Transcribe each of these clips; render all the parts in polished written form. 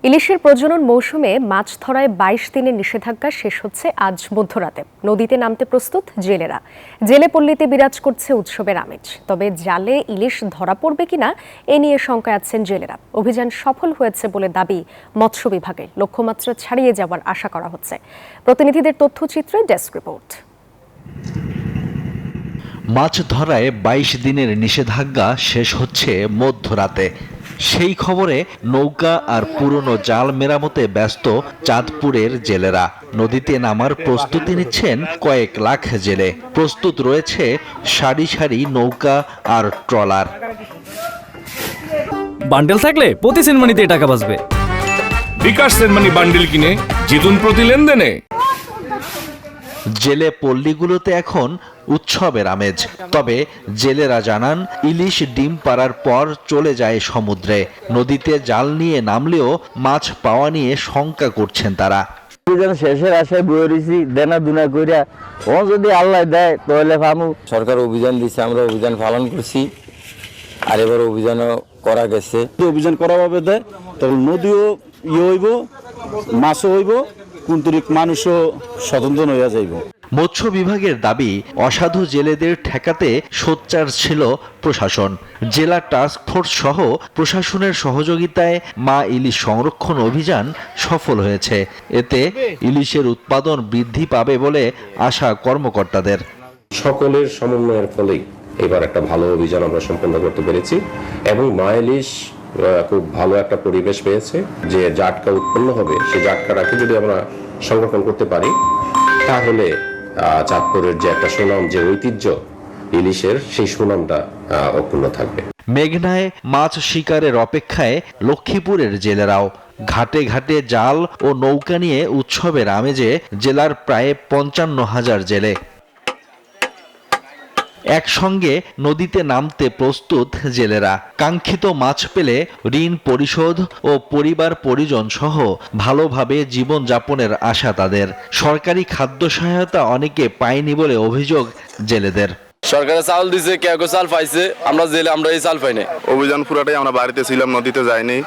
ইলিশের প্রজনন মৌসুমে মাছ ধরায় ২২ দিনের নিষেধাজ্ঞা শেষ হচ্ছে আজ মধ্যরাতে। নদীতে নামতে প্রস্তুত জেলেরা। জেলে পল্লীতে বিরাজ করছে উৎসবের আমেজ। তবে জালে ইলিশ ধরা পড়বে কিনা এ নিয়ে শঙ্কায় আছেন জেলেরা। অভিযান সফল হয়েছে বলে দাবি মৎস্য বিভাগে। লক্ষ্যমাত্রা ছাড়িয়ে যাওয়ার আশা করা হচ্ছে। প্রতিনিধিদের তথ্যচিত্রে ডেস্ক রিপোর্ট। মাছ ধরায় ২২ দিনের নিষেধাজ্ঞা শেষ হচ্ছে মধ্যরাতে। সেই খবরে নৌকা আর পুরনো জাল মেরামতে ব্যস্ত চাঁদপুরের জেলেরা। নদীতে নামার প্রস্তুতি নিচ্ছেন কয়েক লাখ জেলে। প্রস্তুত রয়েছে সারি সারি নৌকা আর ট্রলার। বান্ডেল থাকলে প্রতি সেনমানিতে টাকা বাঁচবে। বিকাশ সেনমানি বান্ডেল কিনে জিতুন প্রতি লেনদেনে। জেলে পল্লীগুলোতে এখন উৎসবের আমেজ। তবে জেলেরা জানান, ইলিশ ডিম পাড়ার পর চলে যায় সমুদ্রে। নদীতে জাল নিয়ে নামলেও মাছ পাওয়া নিয়ে শঙ্কা করছেন তারা। অভিযান শেষের আশায় বয়ে রয়েছি, দেনা দুনা কইরা ও যদি আল্লাহ দেয় তাহলে পামু। সরকার অভিযান দিচ্ছে, আমরা অভিযান পালন করছি, আর এবার অভিযানও করা গেছে। অভিযান করা হবে দেয় তখন নদীও হইব, মাছও হইব, কুন্তরিক মানুষও স্বতন্ত্র হইয়া যাইব। মৎস্য বিভাগের দাবি, অসাধু জেলেদের ঠেকাতে সোচ্চার ছিল প্রশাসন। জেলা টাস্ক ফোর্স সহ প্রশাসনের সহযোগিতায় মা ইলিশ সংরক্ষণ অভিযান সফল হয়েছে। এতে ইলিশের উৎপাদন বৃদ্ধি পাবে বলে আশা কর্মকর্তাদের। সকলের সমন্বয়ের ফলেই এবার একটা ভালো অভিযান আমরা সম্পন্ন করতে পেরেছি এবং মা ইলিশ খুব ভালো একটা পরিবেশ পেয়েছে। যে জাটকা উৎপন্ন হবে সেই জাটকাটাকে যদি আমরা সংরক্ষণ করতে পারি তাহলে চাঁদপুরের যে একটা সুনাম, যে ঐতিহ্য ইলিশের, সেই সুনামটা অক্ষুণ্ণ থাকবে। মেঘনায় মাছ শিকারের অপেক্ষায় লক্ষ্মীপুরের জেলেরাও। ঘাটে ঘাটে জাল ও নৌকা নিয়ে উৎসবের আমেজে জেলার প্রায় ৫৫,০০০ জেলে। একসঙ্গে নদীতে নামতে প্রস্তুত জেলেরা। কাঙ্ক্ষিত মাছ পেলে ঋণ পরিশোধ ও পরিবার পরিজন সহ ভালোভাবে জীবনযাপনের আশা তাদের। সরকারি খাদ্য সহায়তা অনেকে পায়নি বলে অভিযোগ জেলেদের। সরকারের চাল দিছে, কেউ চাল পাইছে, আমরা জেলে আমরা এই চাল পাই না। অভিযান পুরাটাই আমরা বাড়িতে ছিলাম, নদীতে যাইনি।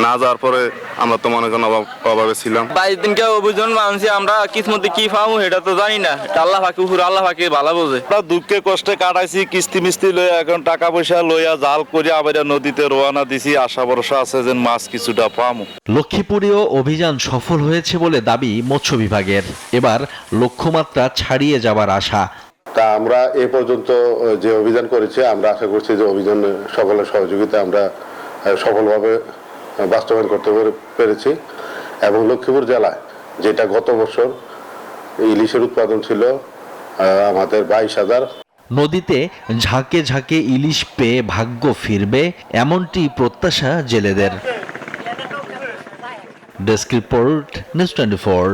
না যাওয়ার পরে আমরা তো মনে করেন অভাবে ছিলাম। ২২ দিনকে অভিযান মানছি, আমরা কিসমতে কি পাবো এটা তো জানি না। আল্লাহ ফাঁকি উপর, আল্লাহ ফাঁকি ভালো বোঝে। দুঃখে কষ্টে কাটাইছি, কিস্তি মিস্তি লইয়া, এখন টাকা পয়সা লইয়া জাল করে আবার নদীতে রওনা দিছি। আশা ভরসা আছে যে মাছ কিছুটা পামু। লক্ষ্মীপুরেও অভিযান সফল হয়েছে বলে দাবি মৎস্য বিভাগের। এবার লক্ষ্যমাত্রা ছাড়িয়ে যাবার আশা। তা আমরা এ পর্যন্ত যে অভিযান করেছি, আমরা আশা করছি যে অভিযান সকলের সহযোগিতা আমরা সফলভাবে বাস্তবায়ন করতে পেরেছি। এবং লক্ষ্মীপুর জেলায় যেটা গত বছর ইলিশের উৎপাদন ছিল আমাদের ২২,০০০। নদীতে ঝাঁকে ঝাঁকে ইলিশ পেয়ে ভাগ্য ফিরবে, এমনটি প্রত্যাশা জেলেদের। Desk report, news 24।